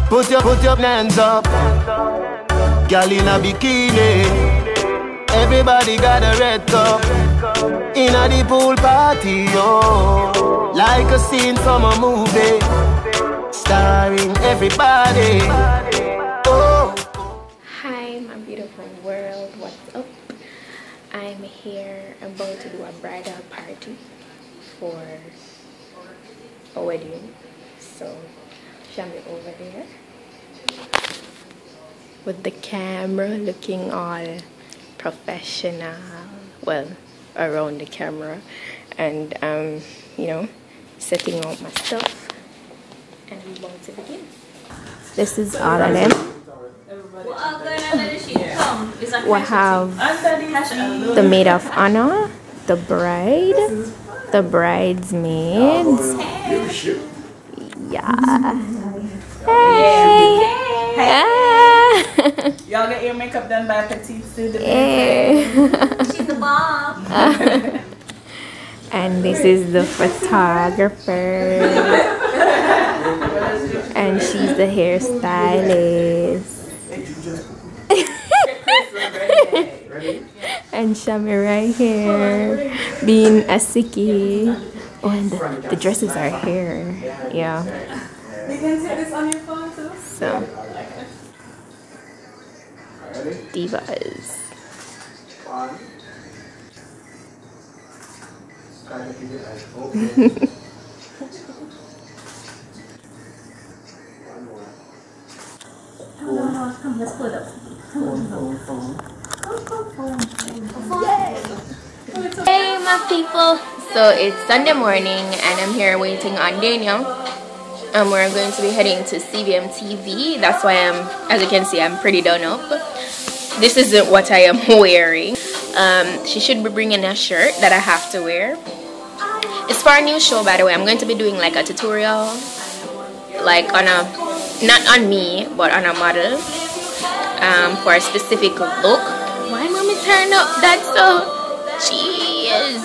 Put your hands up. Girl in a bikini. Everybody got a red cup. In a the pool party, yo. Like a scene from a movie. Starring everybody. Oh. Hi, my beautiful world. What's up? I'm here about to do a bridal party for a wedding. So, show me over there with the camera looking all professional. Well, around the camera, and you know, setting out my stuff, and I'm about to begin. This is all of them. We have the maid of honor, the bride, the bridesmaids. Yeah. Hey. Y'all get your makeup done by Petite-Sue. She's the mom. And this is the photographer. And she's the hairstylist. And Shami right here being a sickie. Oh, and the dresses are here. Yeah. You can take this on your phone too. So, divas. Come, let's put up. Hey my people, so it's Sunday morning and I'm here waiting on Daniel, and we're going to be heading to CVM TV. That's why as you can see, I'm pretty done up. This isn't what I am wearing. She should be bringing a shirt that I have to wear. It's for a new show, by the way. I'm going to be doing like a tutorial, like on a, not on me, but on a model, for a specific look. Why mommy turn up that so? Jeez.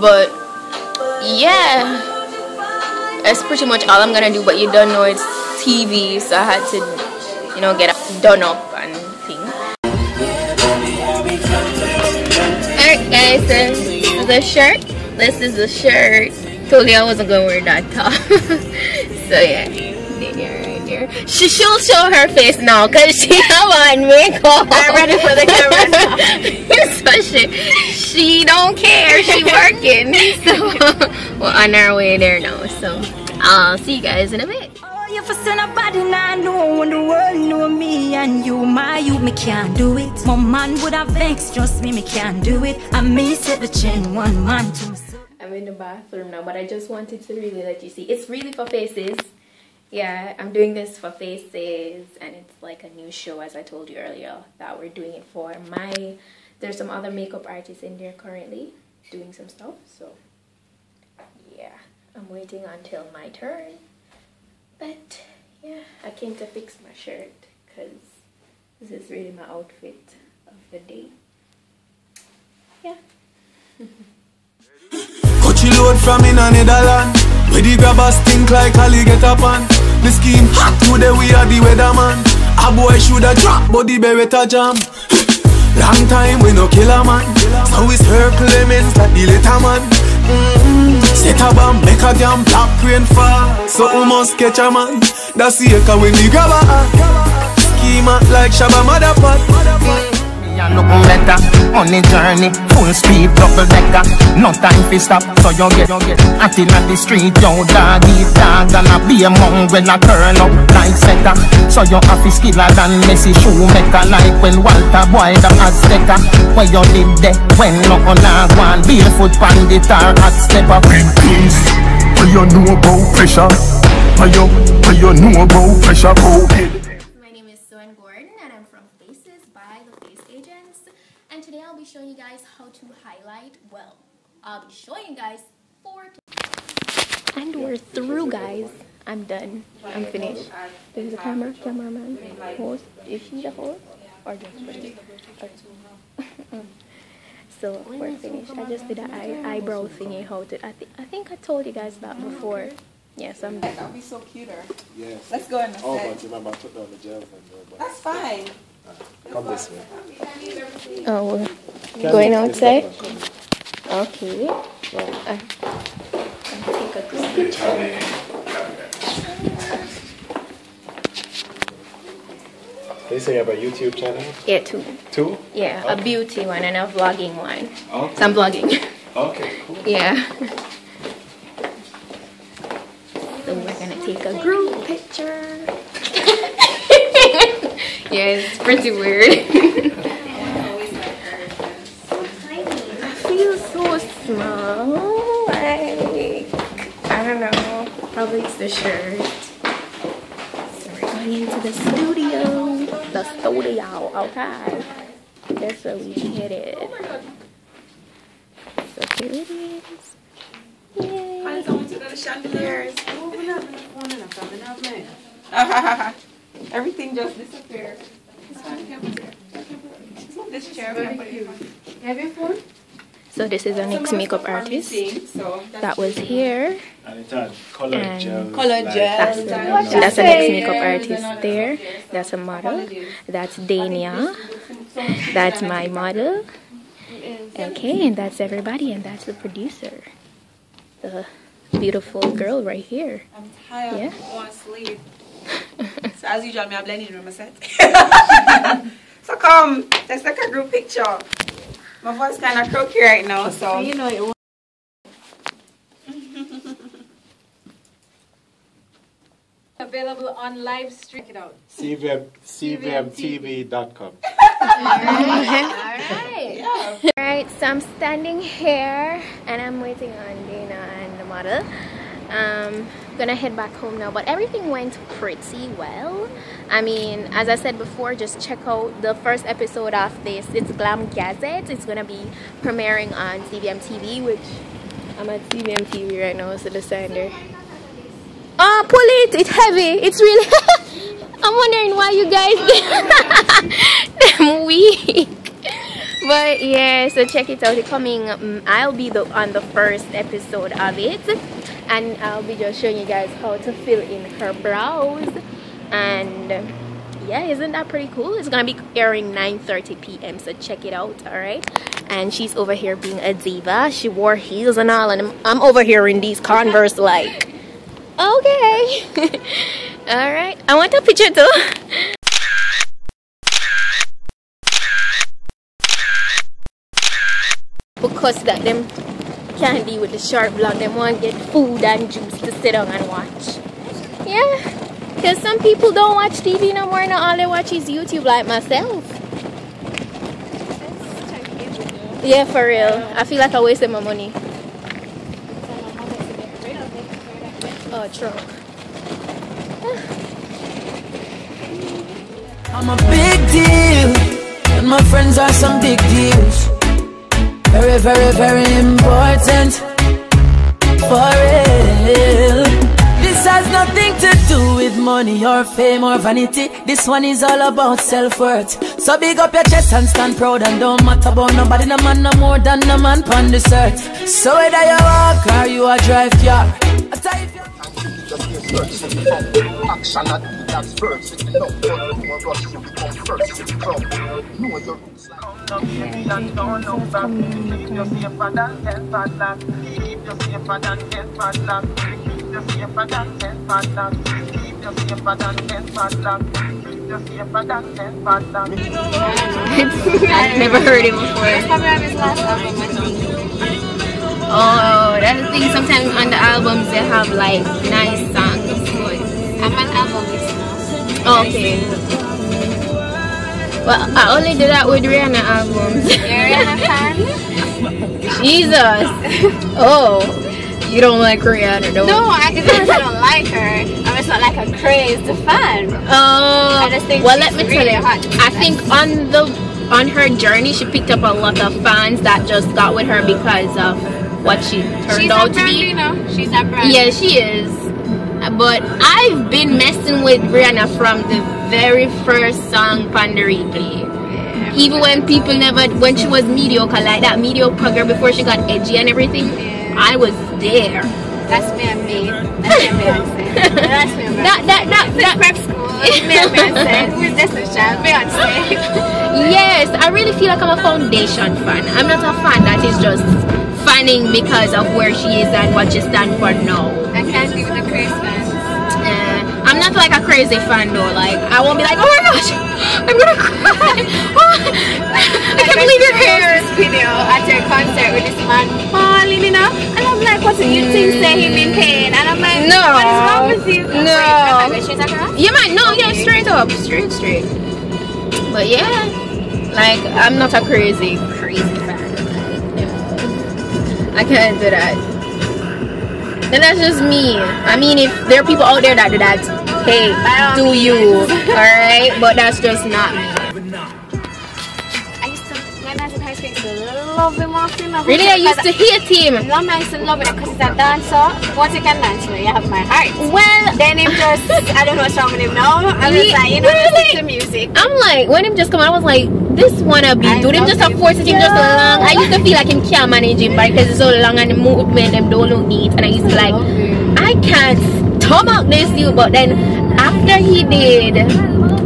But yeah, that's pretty much all I'm gonna do. But you don't know it's TV, so I had to, you know, get done up and things. Alright guys, this is the shirt. This is the shirt. Told you I wasn't gonna wear that top. So yeah, right there. She'll show her face now because she have on makeup. I'm ready for the camera. So she don't care. She working. So we're on our way there now. So I'll see you guys in a bit. You for somebody now know when the world know me and you, me can't do it. My man would have vexed, trust me can't do it. I may set the chain one man to. I'm in the bathroom now, but I just wanted to really let you see. It's really for faces. Yeah, I'm doing this for faces, and it's like a new show, as I told you earlier, that we're doing it for. There's some other makeup artists in there currently doing some stuff, so yeah, I'm waiting until my turn. But yeah, I came to fix my shirt because this is really my outfit of the day. Yeah. Coachy load from in a Netherland. Where the grabbers think like Ali get up on. The scheme hot today, we are the weatherman. A boy shoulda drop, but the beretta jam. Long time we no kill a man. So we circle lemons like the little man. Set a bomb, make a damn black rain fall. So we must catch a man. That's the echo when the grabber schema like Shabba Motherpot. You look better on the journey, full speed, double decker. No time to stop, so you get acting at the street. Yo, dog eat dog, and a be among when I curl up like setter. So you have to skiller than Messi shoemaker, like when Walter Boy the Azteca. Where you did there, when no on one barefoot bandit or hot stepper. Big things, where you know about pressure, where you know about pressure, go ahead. And today I'll be showing you guys how to highlight. Well, I'll be showing you guys 4 and we're through, guys. I'm done. I'm finished. There's a cameraman, host. Is she the host or just for me? So we're finished. I just did an eyebrow thingy. I think I told you guys that before. Yes, That'll be so cuter. Yes. Let's go in the Oh, set. but remember, I took down the gel and the That's fine. come this way. Oh, we're Can going you take this outside? up and come Okay. in? Take a good picture. They say you have a YouTube channel? Yeah, two. Two? Yeah, a beauty one and a vlogging one. Okay. So I'm vlogging. Okay, cool. Yeah. So we're gonna take a group picture. Yeah, it's pretty weird. I feel so small. Like, I don't know. Probably it's the shirt. So we're going into the studio. The studio, okay. That's where we headed. So here it is. Yay. Everything just disappeared. This chair. Have your phone? So this is our next makeup artist that was here. And it had colored gel. Colored gel. That's the next makeup artist there. That's a model. That's Dania. That's my model. Okay, and that's everybody, and that's the producer. The beautiful girl right here. I'm tired. Yeah. I want to sleep. So as usual, I'm blending room set. So come, let's take a group picture. My voice kind of croaky right now, so you know it. Available on live stream. Check it out. CVMTV.com. Alright, so I'm standing here and I'm waiting on Dana and the model. Gonna head back home now, but everything went pretty well. I mean, as I said before, just check out the first episode of this. It's Glam Gazette. It's gonna be premiering on CVM TV, which I'm at CVM TV right now, so the sander. Oh, pull it! It's heavy. It's really. I'm wondering why you guys them weak. But yeah, so check it out. It's coming. I'll be on the first episode of it, and I'll be just showing you guys how to fill in her brows. And yeah, isn't that pretty cool? It's gonna be airing 9:30 p.m. so check it out. All right. And she's over here being a diva. She wore heels and all, and I'm over here in these Converse like. Okay. All right. I want a picture too. Because that them can't deal with the short vlog, them want to get food and juice to sit down and watch. Yeah, because some people don't watch TV no more, now all they watch is YouTube, like myself. Yeah, for real. I feel like I wasted my money. Oh, true. I'm a big deal, and my friends are some big deals. Very, very, very important. For real. This has nothing to do with money or fame or vanity. This one is all about self-worth. So big up your chest and stand proud, and don't matter about nobody, no man no more than no man on this earth. So whether you walk or you a drive car, Action at that's first. If you know what you want, rush you become first. If you come, know your roots. Keep you safer than 10 padlock. Keep you safer than 10 padlock. Keep you safer than 10 padlock. Keep you safer than 10 padlock. Keep you safer than 10 padlock. I've never heard it before. Oh, that's the thing. Sometimes on the albums they have like nice songs. I'm an album listener. Oh, okay. Well, I only do that with Rihanna albums. You're Rihanna fan? Jesus. Oh, you don't like Rihanna, though? No, it's not that I don't like her. I'm just not like a crazed fan. Oh, I just think well, let me tell really you. hot. I think on her journey, she picked up a lot of fans that just got with her because of what she turned out to be. You know, she's a brand. Yeah, she is. But I've been messing with Rihanna from the very first song, Panda Replay. Yeah, even when people when she was mediocre, like that mediocre girl before she got edgy and everything, I was there That's me and me. That's me and Beyonce. That's me and Beyonce. That prep school. Me and Beyonce. Who's Destiny Child? Beyonce. Yes, I really feel like I'm a foundation fan. I'm not a fan that is just fanning because of where she is and what she stands for now. I can't do the crazy fans. I'm not like a crazy fan though. Like I won't be like, oh my gosh, I'm gonna cry. I can't believe you're here. This video at your concert with this man falling, you know, and I'm like, what do you think? Say him in pain, and I'm like, no, what is wrong with you? No. Wait, she's like, huh? Yeah, man. No, yeah, straight up, straight. But yeah, like I'm not a crazy fan. I can't do that. And that's just me. I mean, if there are people out there that do that, hey, do you, alright? But that's just not me. I used to, when I was in high school, I used to love him off him. Really? I used to hate him. No, I used to love it because he's a dancer. Once you can dance, you have my heart. Well, then him just, I don't know what's wrong with him now. I'm just like, you know, listen to music. I'm like, when him just come out, I was like, this wannabe dude, him just a force him just so long. I used to feel like him can't manage him because it's so long and the movement them don't look neat, and I used to like, I can't stomach this dude. But then after he did,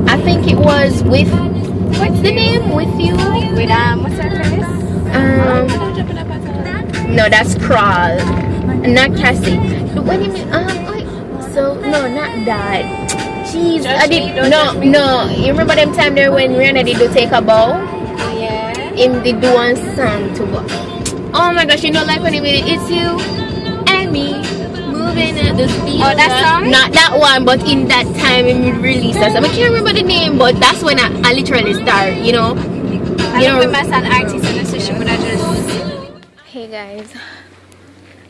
I think it was with, what's the name? With you? With what's her face? No, that's Crawl, not Cassie. But when he so no, not that. Jeez, I did no. You remember them time there when Rihanna did Take a Bow? Yeah. Him did do one song to oh my gosh, you know, like when he made it, it's you and me moving at the speed. Oh, that song? Not that one, but in that time he released that song. I can't remember the name, but that's when I literally started, you know. I don't remember an artist and so she would have just. Hey guys,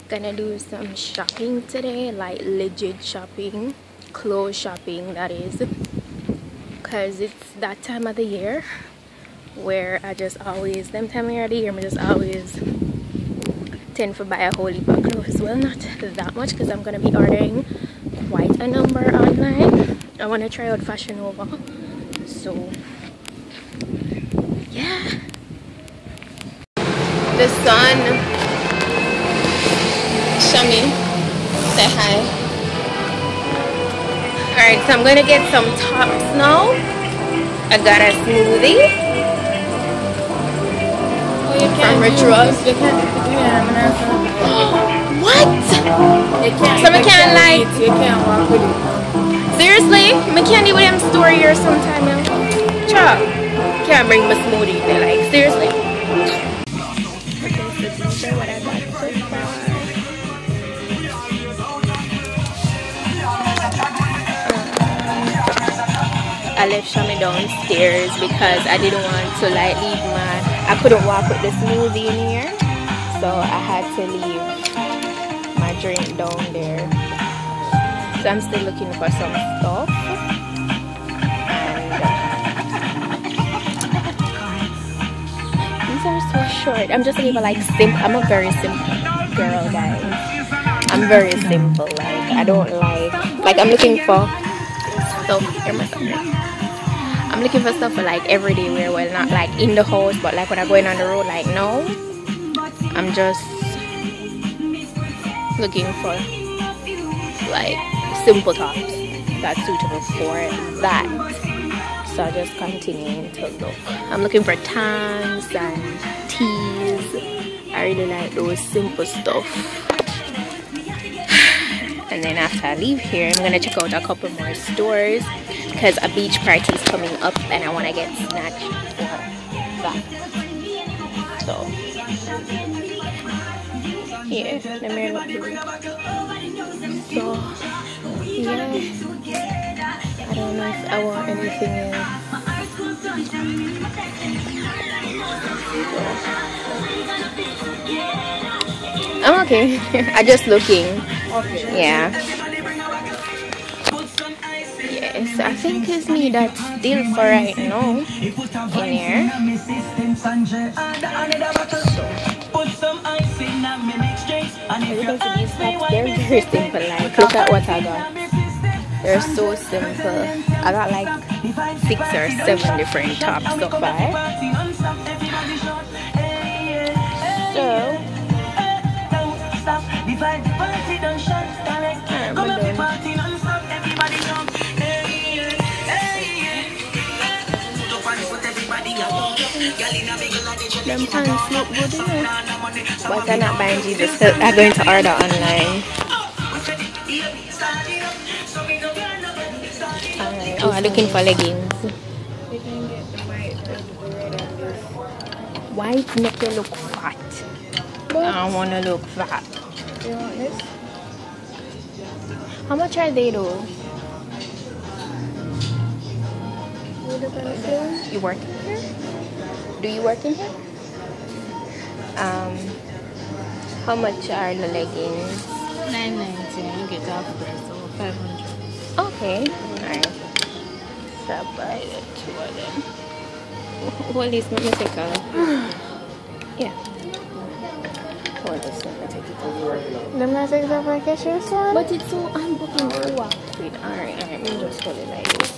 gonna do some shopping today, like legit shopping. Clothes shopping, that is, because it's that time of the year where I just always, them time of the year I just always tend to buy a whole heap of clothes. Well, not that much because I'm gonna be ordering quite a number online. I want to try out Fashion Nova, so yeah. The sun, Shami, say hi. Alright, so I'm gonna get some tops now. I got a smoothie from Rituals. What? So I can't like. You can't walk with it. Seriously? I can't do with them store here sometime now. Chop. Can't bring my smoothie there, like seriously. Okay, so these are what I got so far. I left Shami downstairs because I didn't want to like leave I couldn't walk with the smoothie in here, so I had to leave my drink down there. So I'm still looking for some stuff, and these are so short. I'm just looking for like simple. I'm a very simple girl, guys. I'm very simple. Like I don't like I'm looking for stuff. I'm looking for stuff for like everyday wear, well not like in the house, but like when I'm going on the road, like no. I'm just looking for like simple tops that's suitable for that. So I'm just continuing to look. I'm looking for tans and tees. I really like those simple stuff. And then after I leave here, I'm gonna check out a couple more stores because a beach party is coming up and I want to get snatched for that. So yeah, let me look here. So yeah, I don't know if I want anything else. I'm okay. I'm just looking. Yeah. Yes, I think it's me that's still for right now in here. So, these tops, they're very simple. Like, look at what I got. They're so simple. I got like 6 or 7 different tops so far. So Them pants look good, you know. But I'm not buying Jesus. I'm going to order online. Oh, I'm looking for leggings. You can get the white and the red and this. White make you look fat. I want to look fat. You want this? How much are they though? You work in here? Do you work in here? How much are the leggings? $9.90 and you get off price, so $500. Okay, alright. So I'll buy the two of them. Hold this, let me take a... Yeah. Hold this, let me take it over. Them not take that for cashiers one? But it's so unbooking too. Wait, alright, let me just hold it like this.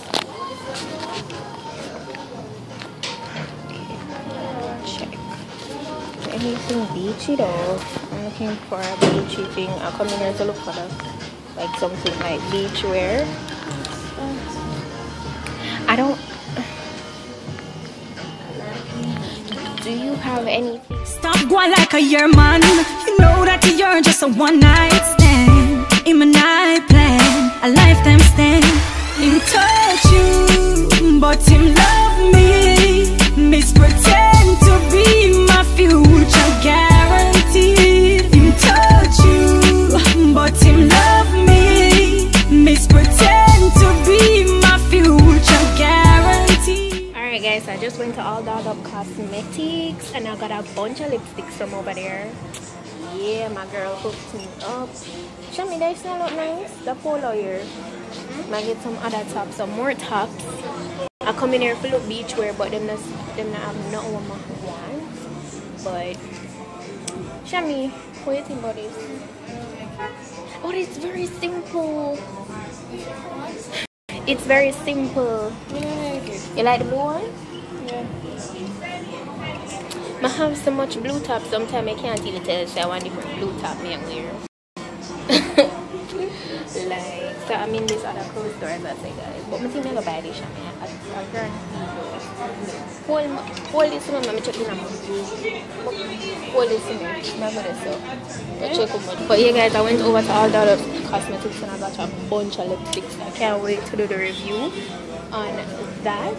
Check. Anything beachy though? I'm looking for a beachy thing. I'll come in here to look for that. Like something like beach wear. I don't... Do you have anything? Stop going like a year, man. You know that you're just a one-night stand. In my night plan, a lifetime stand. Him touch you, but him love me. Mispretend to be my future guaranteed. Him touch you, but him love me. Mispretend to be my future guaranteed. Alright guys, I just went to All Dolled Up Cosmetics and I got a bunch of lipsticks from over there. Yeah, my girl hooked me up. Show me, they smell look nice. The polo here. I get some other tops, some more tops. I come in here for look beach wear, but them not have nothing what I want. But show me, what do you think about this? Oh, it's very simple. It's very simple. You like the blue one? Yeah. I have so much blue top, sometimes I can't even tell if I want different blue top me wear. Like, so I'm in this other clothes store as I say guys. But I think I buy this one. Hold this one, let me check it out. Hold this one, remember this up. Check it. But yeah guys, I went over to All Dolled Up Cosmetics and I got a bunch of lipsticks. I can't wait to do the review on that.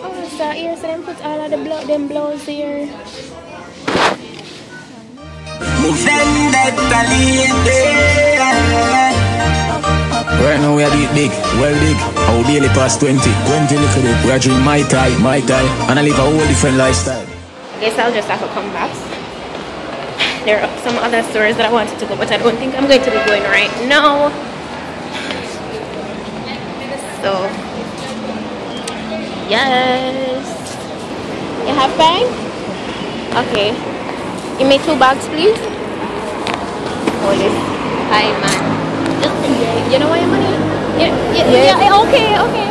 Oh, so here, so then put all of the them blows here. Right now we are big, well big. Our daily past 20 little bit. We are drinking my Thai, and I live a whole different lifestyle. I guess I'll just have to come back. There are some other stores that I wanted to go, but I don't think I'm going to be going right now. So, yes. You have bag? Okay. Give me 2 bags, please. Hold it. Hi, man. Just, you know what your money? Yeah, okay.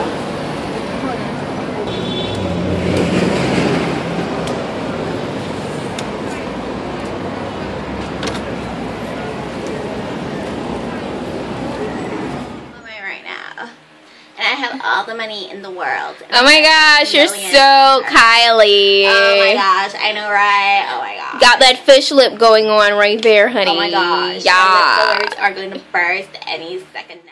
All the money in the world. Oh my gosh, you're so Kylie. Oh my gosh, I know, right? Oh my gosh. Got that fish lip going on right there, honey. Oh my gosh. Yeah. My lip colors are going to burst any second now.